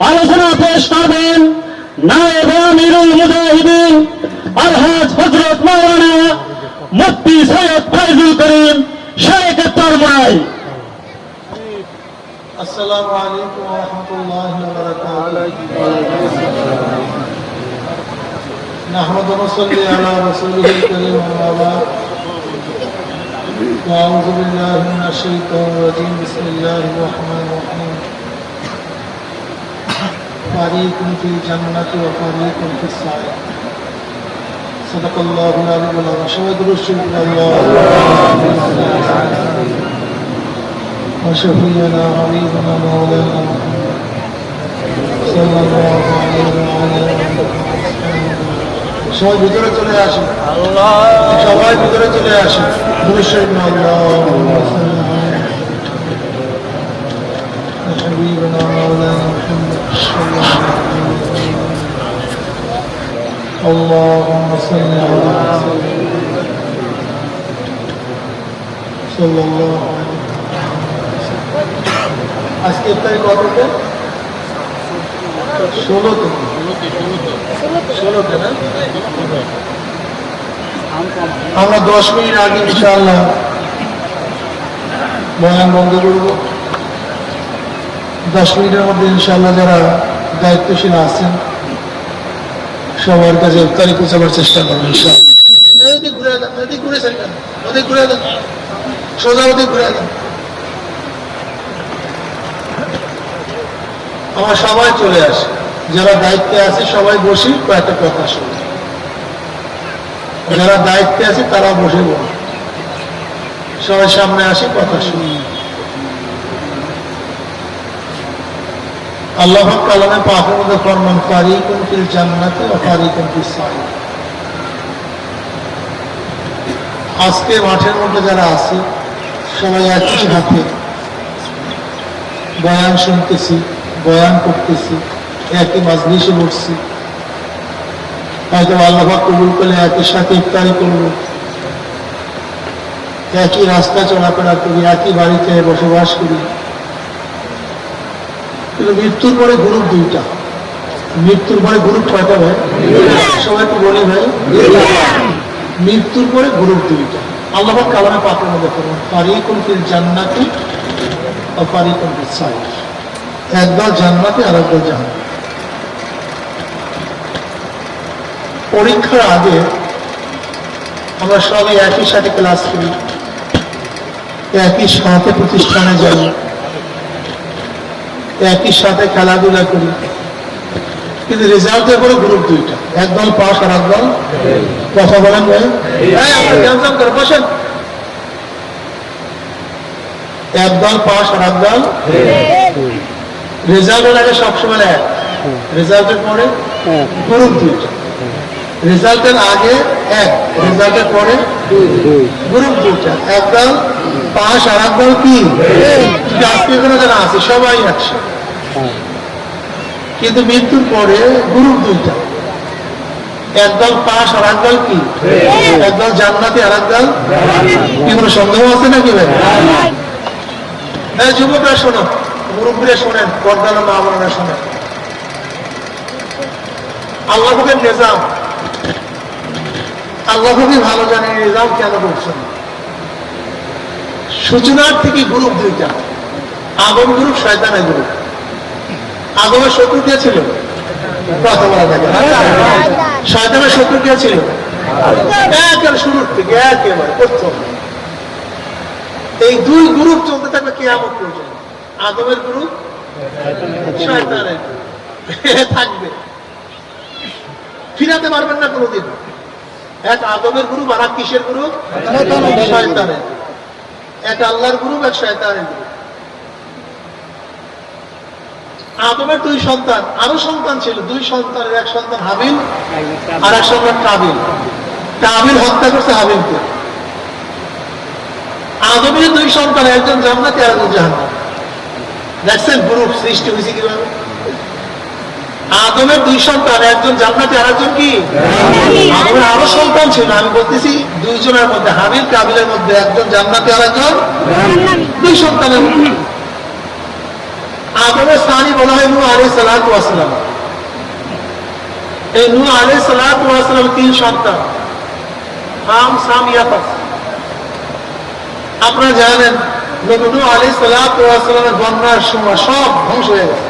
আলোচনা পেশ করবেন নায়েব আমিরুল মুজাহিদিন আলহাজ হযরত মাওলানা মুফতি সৈয়দ ফয়জুল করিম শেখ তরমাই। আসসালামু আলাইকুম ওয়া রাহমাতুল্লাহি ওয়া বারাকাতুহু। নাহমাদু ওয়া নুসাল্লি আলা রাসূলিল কারীম ওয়া বা'দ। আউযু বিল্লাহি মিনাশ শাইতানির রাজীম। বিসমিল্লাহির রহমানির রহিম। ফারিকুন ফিল জান্নাতি ওয়া ফারিকুন ফিস সাঈর। সাদাকাল্লাহুল আলিয়্যুল আযীম। সবাই দুরূদ শরীফ وشفينا حبيبنا مولانا صلى الله عليه وعلى آله সবাই ভিতরে চলে আসেন, সবাই ভিতরে চলে আসেন। দুরূদ শরীফ আল্লাহুম্মা সাল্লি আলা হাবিবিনা মাওলানা মুহাম্মদ সাল্লাল্লাহু আলাইহি ওয়াসাল্লাম। আল্লাহুম্মা সাল্লি আলা সাল্লাল্লাহু আলাইহি। আজকে তারিখ কততে? 16তে না? আমরা 10 মিনিট আগে ইনশাআল্লাহ বয়ান বন্ধ করব। 10 মিনিটের মধ্যে ইনশাআল্লাহ যারা দায়িত্বশীল আছেন সবার কাছে ইফতারি পৌঁছাবার চেষ্টা করবেন ইনশাআল্লাহ। এদিকে ঘুরে যান, এদিকে ঘুরেছেন কেন? ওদিকে ঘুরে যান, সোজা ওদিকে ঘুরে যান। আমার সবাই চলে আসে, যারা দায়িত্বে আছে সবাই বসি, কয়েকটা কথা শুনি। যারা দায়িত্বে আছে তারা বসে বল, সবাই সামনে আসি, কথা শুনি। আল্লাহ কালামে পাকের মধ্যে ফরমান ফারিকুন ফিল জান্নাতি ওয়া ফারিকুন ফিস সাঈর। আজকে মাঠের মধ্যে যারা আছে সবাই একই সাথে বয়ান শুনতেছি, বয়ান করতেছি, একই মাজলিসে বসছি। হয়তো আল্লাহ কবুল করলে একই সাথে ইফতারি করবো, একই রাস্তা চলাফেরা করি, একই বাড়িতে বসবাস করি। কিন্তু মৃত্যুর পরে গ্রুপ দুইটা। মৃত্যুর পরে গ্রুপ কয়টা ভাই? সবাই তো বলি ভাই, মৃত্যুর পরে গ্রুপ দুইটা। আল্লাহ কালামে পাকের মধ্যে করুন ফারিকুন ফিল জান্নাতি ওয়া ফারিকুন ফিস সাঈর। একদল জান্নাতে আর একদল জাহান্নামে। পরীক্ষার আগে আমরা সবাই একই সাথে ক্লাস করি, একই সাথে প্রতিষ্ঠানে যাই, একই সাথে খেলাধুলা করি, কিন্তু রেজাল্টের পরে গ্রুপ দুইটা। একদল পাস আর একদল। কথা বলেন ভাই, বসেন। একদল পাস আর একদল। রেজাল্টের আগে সবসময় এক, রেজাল্টের পরে গ্রুপ দুইটা। রেজাল্টের আগে এক, রেজাল্টের পরে গ্রুপ দুইটা। একদল পাস আর একদল কি? আজকে এখানে যারা আছে সবাই একসাথে, কিন্তু মৃত্যুর পরে গ্রুপ দুইটা। একদল পাস আর একদল কি? একদল জান্নাতি আর একদল কি? কোনো সন্দেহ আছে নাকি ভাই? হ্যাঁ যুবকরা শোনো, মুরব্বীরা শোনেন, পর্দার মা বোনেরা শোনেন। আল্লাহ পাকের নিজাম, আল্লাহ পাকই ভালো জানে নিজাম কেন করছেন। সূচনার থেকে গ্রুপ দুইটা। আদম গ্রুপ, শয়তানের গ্রুপ। আদমের শত্রু কে ছিল? কথা বলা থাকে। শয়তানের শত্রু কে ছিল? একেবারে শুরুর থেকে, একেবারে প্রথম। এই দুই গ্রুপ চলতে থাকবে কিয়ামত পর্যন্ত। আদমের গ্রুপ, শয়তানের থাকবে, ফিরাতে পারবেন না কোনোদিন। এক আদমের গ্রুপ আর এক কিসের গ্রুপ? শয়তানের। এক আল্লাহর গ্রুপ, এক শয়তানের গ্রুপ। আদমের দুই সন্তান, আরো সন্তান ছিল। দুই সন্তানের এক সন্তান হাবিল আর এক সন্তান কাবিল। কাবিল হত্যা করছে হাবিলকে। আদমের দুই সন্তান, একজন জান্নাতি আর একজন জাহান্নামী। দেখছেন গ্রুপ সৃষ্টি হয়েছে কিভাবে? আদমের দুই সন্তান, একজন জান্নাতি আর একজন কি? আদমের আরো সন্তান ছিল, আমি বলতেছি দুইজনের মধ্যে, হাবিল কাবিলের মধ্যে একজন জান্নাতি আর একজন দুই সন্তানের মধ্যে। আদমের স্থানী বলা হয় নূহ আলাইহিস সালাতু ওয়াস সালাম। এই নূহ আলাইহিস সালাতু ওয়াস সালাম 3 সন্তান, হাম, সাম, ইয়াফাস। আপনারা জানেন নবী নূহ আলাইহিস সালাতু ওয়াস সালামের বন্যার সময় সব ধ্বংস হয়ে গেছে,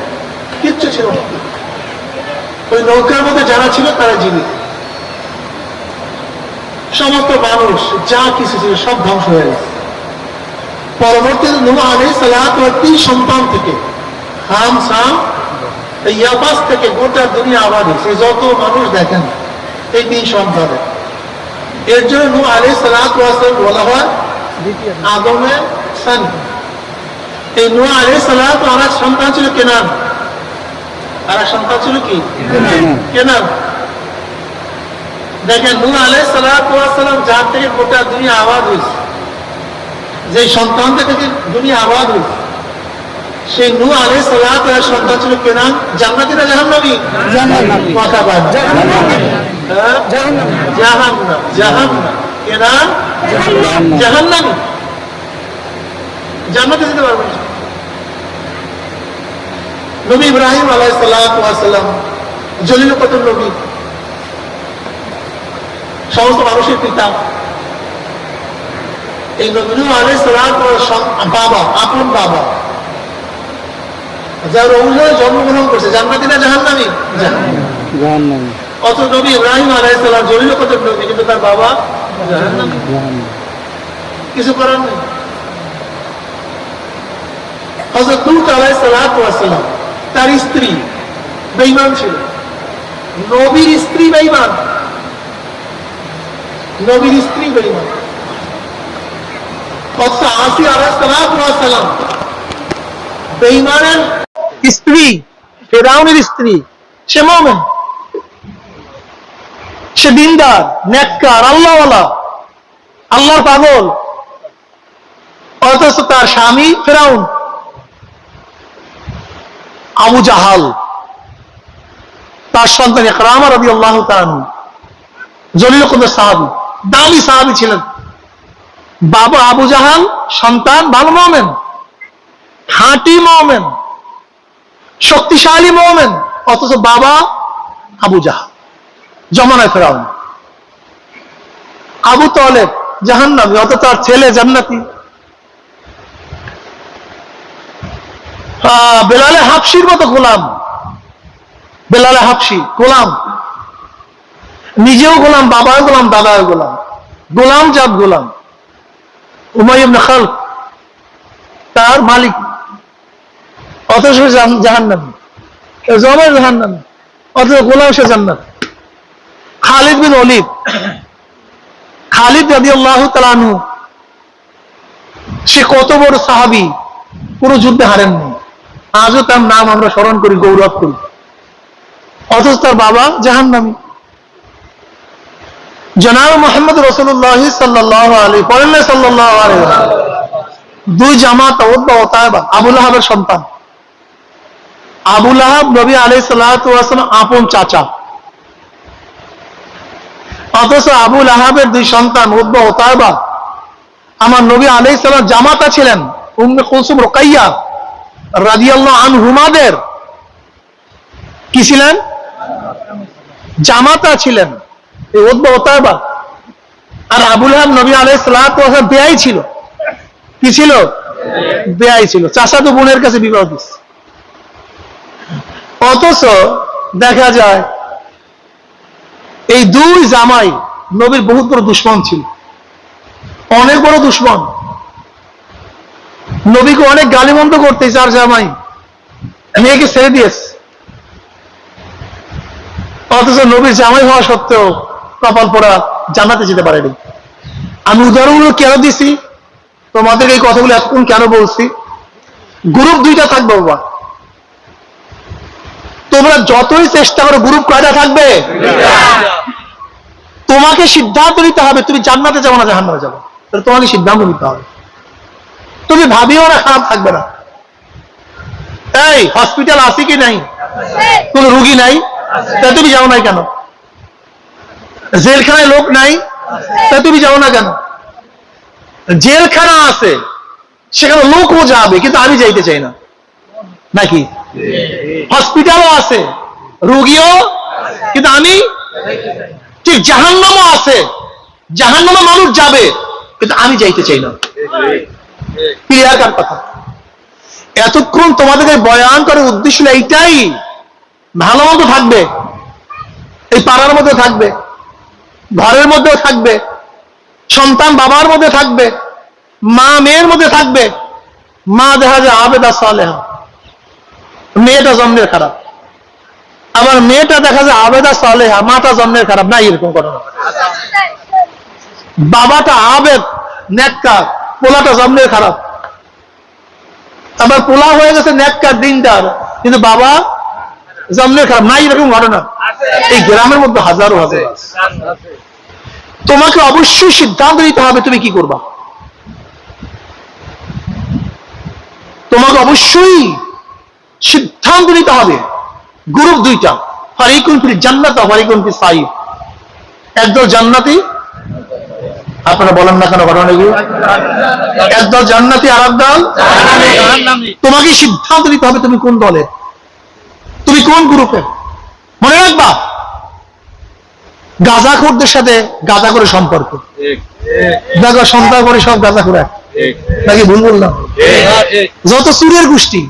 কিচ্ছু ছিল না। ওই নৌকার মধ্যে যারা ছিল তারা জীবিত, সমস্ত মানুষ যা কিছু ছিল সব ধ্বংস হয়ে গেছে। পরবর্তীতে নূহ আলাইহিস সালাতু ওয়াস 3 সন্তান থেকে, হাম, সাম, ইয়াফাস থেকে গোটা দুনিয়া আবাদ হয়েছে। যত মানুষ দেখেন এই 3 সন্তানে। এর জন্য নূহ আলাইহিস সালাতু ওয়াস সালাম বলা হয় আদমের সন্তান। এই নূহ আলাইহিস সালাতু ওয়াস সালামের সন্তান ছিল কেনান। আর সন্তান ছিল কি? কেনান। দেখেন নূহ আলাইহিস সালাতু ওয়াস সালাম যার থেকে গোটা দুনিয়া আবাদ হয়েছে, যে সন্তান থেকে দুনিয়া আবাদ হয়েছে, সেই নূহ আলাইহিস সালাতু ওয়াস সন্তান ছিল কেনান। জান্নাতি না জাহান্নামী? জান্নাতি। কথা বলেন। জাহান্নামী। জাহান্নাম। জাহান্নাম। কেনান জাহান্নামী। জান্নাতে যেতে পারবে না। নবী ইব্রাহিম আলাইহিস সালাতু ওয়াস সালাম জলিল কদর নবী, সমস্ত মানুষের পিতা। এই নবী নূহ আলাইহিস সালাতু ওয়াস বাবা, আপন বাবা, যার অনুযায়ী জন্মগ্রহণ করছে, জান্নাতি না জাহান্নামী? জাহান্নামী। অত নবী ইব্রাহিম আলাইহিস সালাম জলিল কদর নবী, কিন্তু তার বাবা জাহান্নামী। কিছু করার নেই। হযরত লূত আলাইহিস সালাতু ওয়াস সালাম, তার স্ত্রী বেঈমান ছিল। নবীর স্ত্রী বেঈমান, নবীর স্ত্রী বেঈমান। হযরত আসি আলাইহিস সালাতু ওয়াস সালাম বেঈমানের স্ত্রী, ফিরআউনের স্ত্রী, সে মুমিন, সে দিনদার, নেককার, আল্লাহওয়ালা, আল্লাহর পাগল। অথচ তার স্বামী ফিরআউন, আবু জাহাল, তার সন্তান ইকরামা রাদিয়াল্লাহু তাআলা আনহু, জলিল কদর সাহাবী, দামি সাহাবী ছিলেন। বাবা আবু জাহাল, সন্তান ভালো মুমিন, খাঁটি মুমিন, শক্তিশালী মুমিন, অথচ বাবা আবু জাহাল, জমানায় ফেরাউন। আবু তালেব জাহান্নামী, অথচ তার ছেলে জান্নাতি। বেলালে হাবশির মতো গোলাম, বেলালে হাবশি গোলাম, নিজেও গোলাম, বাবাও গোলাম, দাদাও গোলাম, গোলাম জাত গোলাম। উমাইয়া ইবনে খালদ তার মালিক, অথচ জাহান্নামী, জমে জাহান্নামী, অথচ গোলাম সে জান্নাত। খালিদ বিন ওলীদ, খালিদ রাদিয়াল্লাহু তাআলা আনহু, সে কত বড় সাহাবী, পুরো যুদ্ধে হারেননি। আজও তার নাম আমরা স্মরণ করি, গৌরব করি, অথচ তার বাবা জাহান্নামী। জনাব মুহাম্মদ রাসূলুল্লাহ সাল্লাল্লাহু আলাইহি সাল্লাল্লাহু আলাইহি দুই জামাত, উতবা ও তায়বা, আবু লাহাবের সন্তান। আবু লাহাব নবী আলাইহিস সালাতু ওয়াস সালাম আপন চাচা, অথচ আবু লাহাবের দুই সন্তান উতবা ও তায়বা আমার নবী আলাইহিস সালাম জামাতা ছিলেন। উম্মে কুলসুম রুকাইয়া রাদিয়াল্লাহু আনহুমাদের কি ছিলেন? জামাতা ছিলেন, এই উতবা ও তায়বা। আর আবু লাহাব নবী আলাইহিস সালাতু ওয়াস সালাম বেয়াই ছিল। কি ছিল? বেয়াই ছিল, চাচাতো বোনের কাছে বিবাহ দিচ্ছে। অথচ দেখা যায় এই দুই জামাই নবীর বহুত বড় দুশমন ছিল, অনেক বড় দুশমন। নবীকে অনেক গালিমন্দ করতে চার জামাই, মেয়েকে ছেড়ে দিয়েছে। অথচ নবীর জামাই হওয়া সত্ত্বেও কপাল পোড়া, জান্নাতে যেতে পারেনি। আমি উদাহরণগুলো কেন দিছি, তোমাদেরকে এই কথাগুলো এতক্ষণ কেন বলছি? গ্রুপ দুইটা থাকবে বাবা, তোমরা যতই চেষ্টা করো গ্রুপ কয়টা থাকবে? তোমাকে সিদ্ধান্ত নিতে হবে তুমি জান্নাতে যাবো না জাহান্নামে যাবো, তাহলে তোমাকে সিদ্ধান্ত নিতে হবে। তুমি ভাবিও না খারাপ থাকবে না। এই হসপিটাল আছে কি নাই? কোন রুগী নাই, তা তুমি যাও না কেন? জেলখানায় লোক নাই, তা তুমি যাও না কেন? জেলখানা আছে, সেখানে লোকও যাবে, কিন্তু আমি যাইতে চাই না। নাকি? হসপিটালও আছে, রোগীও, কিন্তু আমি ঠিক জাহান্নামও আছে, জাহান্নামে মানুষ যাবে, কিন্তু আমি যাইতে চাই না। ক্লিয়ার কার কথা? এতক্ষণ তোমাদেরকে বয়ান করার উদ্দেশ্য এইটাই, ভালো মতো থাকবে, এই পাড়ার মধ্যে থাকবে, ঘরের মধ্যেও থাকবে, সন্তান বাবার মধ্যে থাকবে, মা মেয়ের মধ্যে থাকবে। মা দেখা যায় আবেদা সালেহা, মেয়েটা জন্মের খারাপ, আবার মেয়েটা দেখা যায় আবেদা সালেহা, মাটা জন্মের খারাপ, না এরকম ঘটনা। বাবাটা আবেদ নেককার, পোলাটা জন্মের খারাপ, আবার পোলা হয়ে গেছে নেককার দিনদার, কিন্তু বাবা জন্মের খারাপ, না এরকম ঘটনা এই গ্রামের মধ্যে হাজারো হাজার। তোমাকে অবশ্যই সিদ্ধান্ত নিতে হবে তুমি কি করবা। তোমাকে অবশ্যই সিদ্ধান্ত নিতে হবে। গ্রুপ দুইটা, ফারিকুন ফিল জান্নাত ওয়া ফারিকুন ফিস সাইর। একদল জান্নাতি, আপনারা বলেন না কেন ঘটনাগুলো? একদল জান্নাতি আর একদল জাহান্নামী। তোমাকে সিদ্ধান্ত নিতে হবে তুমি কোন দলে, তুমি কোন গ্রুপে। মনে রাখবা, গাঁজাখোরদের সাথে গাঁজা করে সম্পর্ক, দেখো সন্তান করে সব গাঁজা করে, নাকি ভুল বললাম? যত চুরের গোষ্ঠী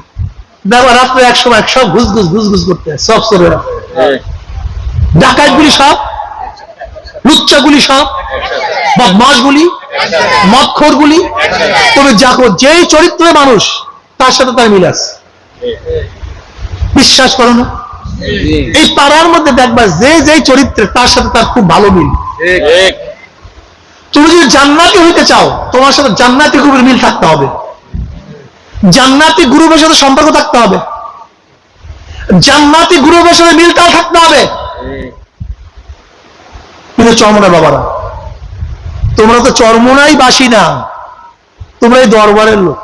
দেখো রাত্রে এক সময় সব ঘুষ ঘুষ ঘুষ ঘুষ করতে, সব চোরেরা, ডাকাতগুলি সব, লুচ্চাগুলি সব, বদমাশগুলি, মদখোরগুলি, তুমি দেখো যেই চরিত্রের মানুষ তার সাথে তার মিল আছে। বিশ্বাস করো না? এই পাড়ার মধ্যে দেখবা যে যেই চরিত্রের তার সাথে তার খুব ভালো মিল। তুমি যদি জান্নাতি হইতে চাও, তোমার সাথে জান্নাতি গ্রুপের মিল থাকতে হবে, জান্নাতি গ্রুপের সাথে সম্পর্ক থাকতে হবে, জান্নাতি গ্রুপের সাথে মিলটা থাকতে হবে। কিন্তু চরমনা বাবারা, তোমরা তো চরমনাই বাসি না, তোমরা এই দরবারের লোক।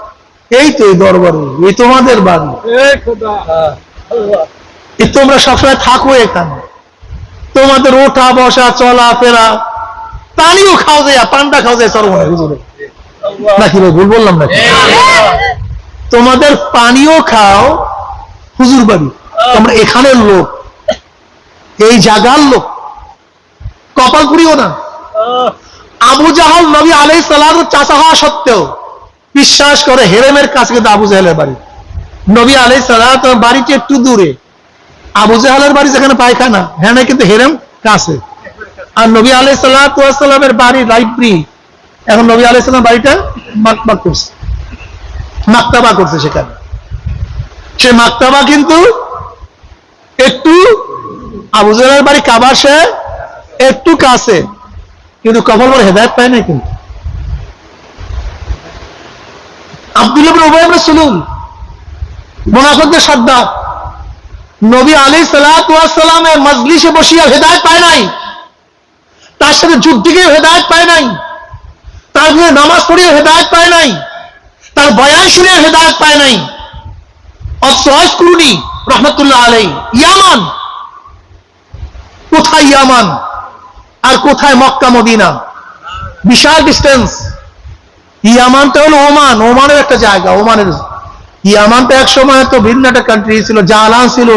এই তো এই দরবারে, এই তোমাদের বাড়ি, তোমরা সবসময় থাকো এখানে, তোমাদের ওঠা বসা চলা ফেরা, পানিও খাও যায়, পান্ডা খাও যায় চরমনা হুজুরে, নাকি ভুল বললাম নাকি? তোমাদের পানিও খাও হুজুর বাড়ি, তোমরা এখানের লোক, এই জায়গার লোক, কপাল পুরিও না। আবু জাহাল নবী আলাইহিস সালামের চাচা হওয়া সত্ত্বেও বিশ্বাস করে হেরেমের কাছে কিন্তু আবু জাহেলের বাড়ি। নবী আলাইহিস সালাম বাড়িটি একটু দূরে, আবু জাহেলের বাড়ি যেখানে পায়খানা, হ্যাঁ কিন্তু হেরেম কাছে। আর নবী আলাইহিস সালামের বাড়ি লাইব্রেরি, এখন নবী আলাইহিস সালাম বাড়িটা মাকবাক করছে, মাকতাবা করছে সেখানে। সে মাকতাবা কিন্তু একটু আবু জাহেলের বাড়ি কাবার সে একটু কাছে, কিন্তু কপাল বলে হেদায়েত পায় না। কিন্তু আব্দুল্লাহ ইবনে উবাই ইবনে সুলুল, মুনাফিকদের সর্দার, নবী আলাইহিস সালাতু ওয়াস সালামের মজলিসে বসিয়া হেদায়েত পায় নাই, তার সাথে যুদ্ধে গিয়ে হেদায়েত পায় নাই, তার বিরুদ্ধে নামাজ পড়িয়ে হেদায়েত পায় নাই, তার বয়ান শুনে হেদায়েত পায় নাই। অসহায় কুরুনি রহমাতুল্লাহ আলাইহি, ইয়ামান, কোথায় ইয়ামান আর কোথায় মক্কা মদিনা, বিশাল ডিস্টেন্স। ইয়ামানটা হলো ওমান, ওমানের একটা জায়গা, ওমানের। ইয়ামানটা এক সময় তো ভিন্ন একটা কান্ট্রি ছিল, জালান ছিল,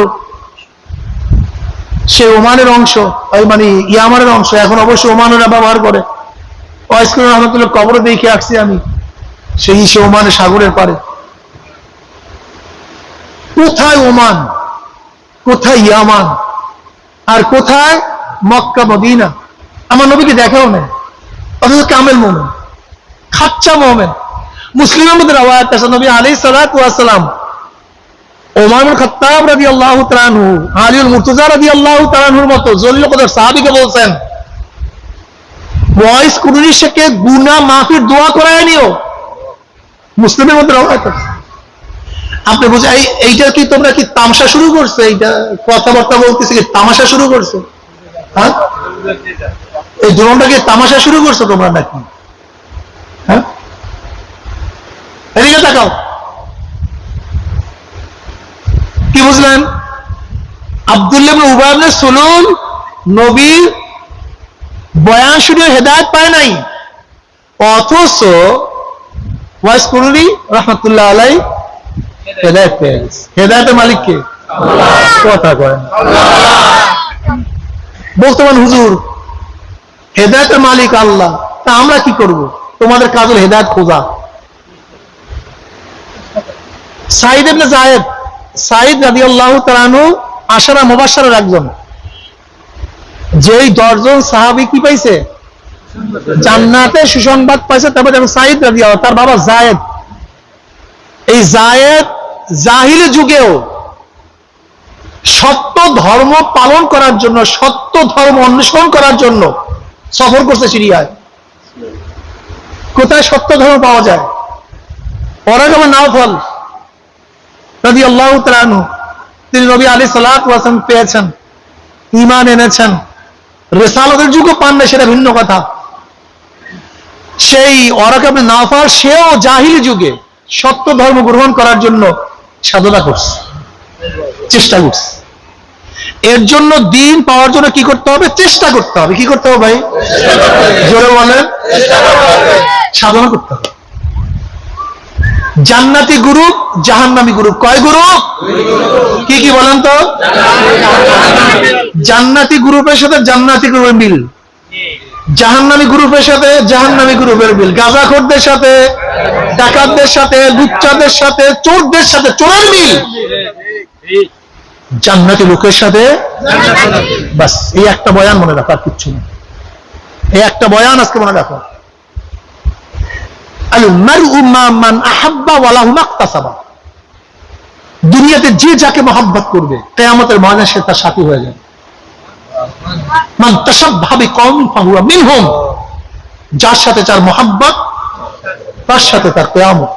সে ওমানের অংশ, মানে ইয়ামানের অংশ। এখন অবশ্য ওমানেরা ব্যবহার করে। ওয়াইসকুল রহমতুল্লাহ কবর দেখে আসছি আমি, সেই সে ওমানের সাগরের পারে। কোথায় ওমান, কোথায় ইয়ামান, আর কোথায় মক্কা মদিনা? আমার নবীকে দেখাও না, অথচ কামেল মোমেন, খাচ্চা মোমেন। মুসলিমের মধ্যে রাওয়ায়াত আছে, নবী আলাইহিস সালাতু ওয়াস সালাম ওমর ইবনে খাত্তাব রাদিয়াল্লাহু তাআলা আনহু, আলীউল মুর্তজা রাদিয়াল্লাহু তাআলা আনহুর মতো জলিল কদর সাহাবীকে বলছেন, ওয়াইস কুরুনির সাথে গুনাহ মাফির দোয়া করায় নিও। মুসলিমের মধ্যে রাওয়ায়াত আছে। আপনি বুঝে এইটা কি তোমরা কি তামাশা শুরু করছো? এইটা কথাবার্তা বলতেছে কি তামাশা শুরু করছো? হ্যাঁ, এই জীবনটা কি তামাশা শুরু করছো তোমরা নাকি? হ্যাঁ, এদিকে তাকাও। কি বুঝলেন? আব্দুল্লাহ ইবনে উবাই ইবনে সুলুল নবীর বয়ান শুনে হেদায়েত পায় নাই, অথচ ওয়াইস কুরুনি রাহমাতুল্লাহ আলাইহি হেদায়েত পেয়ে গেছে। হেদায়েতের মালিক কে? কথা কয় না। বর্তমান হুজুর হেদায়েতের মালিক আল্লাহ, তা আমরা কি করব? তোমাদের কাজ হল হেদায়েত খোঁজা। সাঈদ ইবনে যায়েদ, সাঈদ রাদিয়াল্লাহু তাআলা আনহু আশারা মুবাশশারার একজন, যেই 10 জন সাহাবী কি পাইছে? জান্নাতে সুসংবাদ পাইছে। তারপরে সাঈদ রাদিয়াল্লাহু, তার বাবা যায়েদ। এই যায়েদ জাহিলি যুগেও সত্য ধর্ম পালন করার জন্য, সত্য ধর্ম অন্বেষণ করার জন্য সফর করছে সিরিয়ায়। কোথায় সত্য ধর্ম পাওয়া যায়? ওয়ারাকা ইবনে নাওফল রাদিয়াল্লাহু তাআলা আনহু, তিনি নবী আলাইহিস সালাতু ওয়াস সালাম পেয়েছেন, ঈমান এনেছেন, রিসালাতের যুগও পান না, সেটা ভিন্ন কথা। সেই ওয়ারাকা ইবনে নাওফল সেও জাহিলি যুগে সত্য ধর্ম গ্রহণ করার জন্য সাধনা করছে, চেষ্টা করছে। এর জন্য দিন পাওয়ার জন্য কি করতে হবে? চেষ্টা করতে হবে। কি করতে হবে ভাই? জোরে বলেন। সাধনা করতে হবে। জান্নাতি গ্রুপ, জাহান্নামী গ্রুপ। কয় গ্রুপ? কি কি বলেন তো? জান্নাতি গ্রুপের সাথে জান্নাতি গ্রুপের মিল, জাহান্নামী গ্রুপের সাথে জাহান্নামী গ্রুপের মিল, গাঁজাখোরদের সাথে, ডাকাতদের সাথে, লুচ্চাদের সাথে, চোরদের সাথে চোরের মিল, জান্নাতি লোকের সাথে। বাস, এই একটা বয়ান মনে রাখো, আর কিচ্ছু না। এই একটা বয়ান আজকে মনে রাখো। আল মারউ মা মান আহাব্বা ওয়া লাহু মাকতাসাবা। দুনিয়াতে যে যাকে মহব্বত করবে, কিয়ামতের ময়দানে সে তার সাথী হয়ে যাবে। মান তাশাব্বাহা বিকওমিন ফাহুয়া মিনহুম। যার সাথে যার মহব্বত, তার সাথে তার কিয়ামত।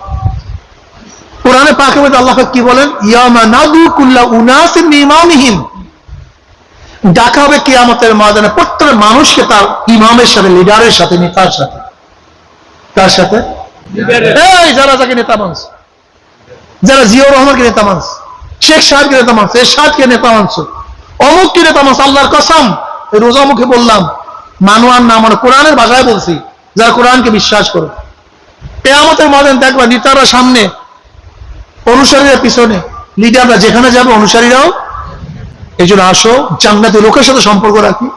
কোরআনে পাকের মধ্যে আল্লাহ কি বলেন? ইয়ামা নাদু কুল্লা উনাসিন বিইমামিহিম। ডাকা হবে কিয়ামতের ময়দানে প্রত্যেক মানুষকে তার ইমামের সাথে, লিডারের সাথে, নেতার সাথে। কার সাথে? এই যারা যাকে নেতা মানছ, যারা জিয়াউর রহমানকে নেতা মানছ, শেখ সাহেবকে নেতা মানছ, এরশাদকে নেতা মানছ, অমুককে নেতা মানছ, আল্লাহর কসম রোজা মুখে বললাম, মানু আর না মানে কোরআনের ভাষায় বলছি, যারা কোরআনকে বিশ্বাস করো, কিয়ামতের ময়দানে দেখবা নেতারা সামনে, অনুসারীরা পিছনে, লিডাররা যেখানে যাবে অনুসারীরাও। এই জন্য আসো জান্নাতি লোকের সাথে সম্পর্ক রাখি,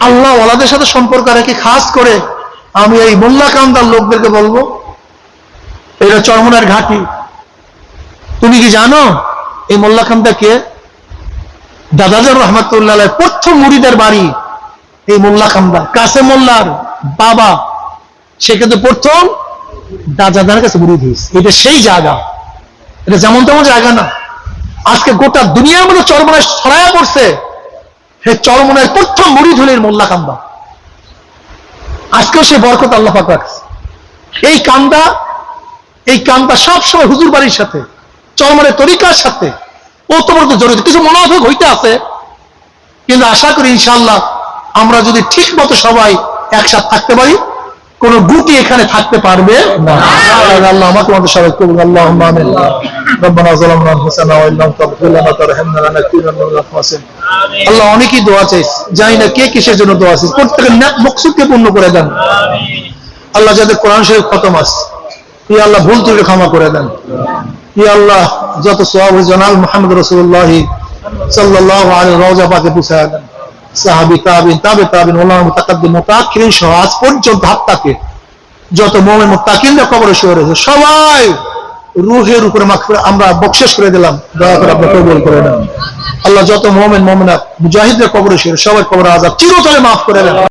আল্লাহ ওয়ালাদের সাথে সম্পর্ক রাখি। খাস করে আমি এই মোল্লা কান্দার লোকদেরকে বলবো, এটা চরমনার ঘাঁটি। তুমি কি জানো এই মোল্লা কান্দা কে? দাদাজান রহমাতুল্লাহ প্রথম মুরিদের বাড়ি এই মোল্লা কান্দা। কাসেম মোল্লার বাবা সে কিন্তু প্রথম দাদাজানের কাছে মুরিদ হয়েছে। এটা সেই জায়গা, এটা যেমন তেমন জায়গা না। আজকে গোটা দুনিয়ার মধ্যে চরমনায় ছড়ায়া পড়ছে, সেই চরমনায় প্রথম মুরিদ হলেন মোল্লা কান্দা। আজকেও সে বরকত আল্লাহ পাক রাখছে। এই কান্দা সবসময় হুজুর বাড়ির সাথে, চরমনের তরিকার সাথে ওতপ্রোত জড়িত। কিছু মনোভাব হইতে আছে, কিন্তু আশা করি ইনশাআল্লাহ আমরা যদি ঠিক মতো সবাই একসাথে থাকতে পারি, কোন গুটি এখানে থাকতে পারবে না। আল্লাহ আমাকে আমাদের সবাই কবুল। আল্লাহুম্মা আমিন। রব্বানা যালামনা আনফুসানা ওয়া ইল্লাম তাগফির লানা ওয়া তারহামনা লানাকুনান্না মিনাল খাসিরিন। আল্লাহ অনেকেই দোয়া চাইছে, জানি না কে কিসের জন্য দোয়া চাইছে, প্রত্যেকের নেক মকসুদকে পূর্ণ করে দেন। আল্লাহ যাদের কোরআন শরীফ খতম আছে, ইয়া আল্লাহ ভুল ত্রুটি ক্ষমা করে দেন। ইয়া আল্লাহ যত সওয়াব জানাল মুহাম্মদ রাসূলুল্লাহ সাল্লাল্লাহু আলাইহি রওজা পাকে পৌঁছায় দেন। সাহাবী, তাবিঈন, তাবে তাবিঈন, উলামা, মুতাকাদ্দিম, মুতাআখিরিন সহ আজ পর্যন্ত হাত্তাকে যত মুমিন মুত্তাকিনরা কবরে শুয়ে রয়েছে, সবাই রূহের উপরে মাগফিরাত আমরা বকশিশ করে দিলাম। দয়া করে আপনি কবুল করে নেন। আল্লাহ যত মুমিন মুমিনাত মুজাহিদরা কবরে শুয়ে, সবার কবর আযাব চিরতরে মাফ করে দেন।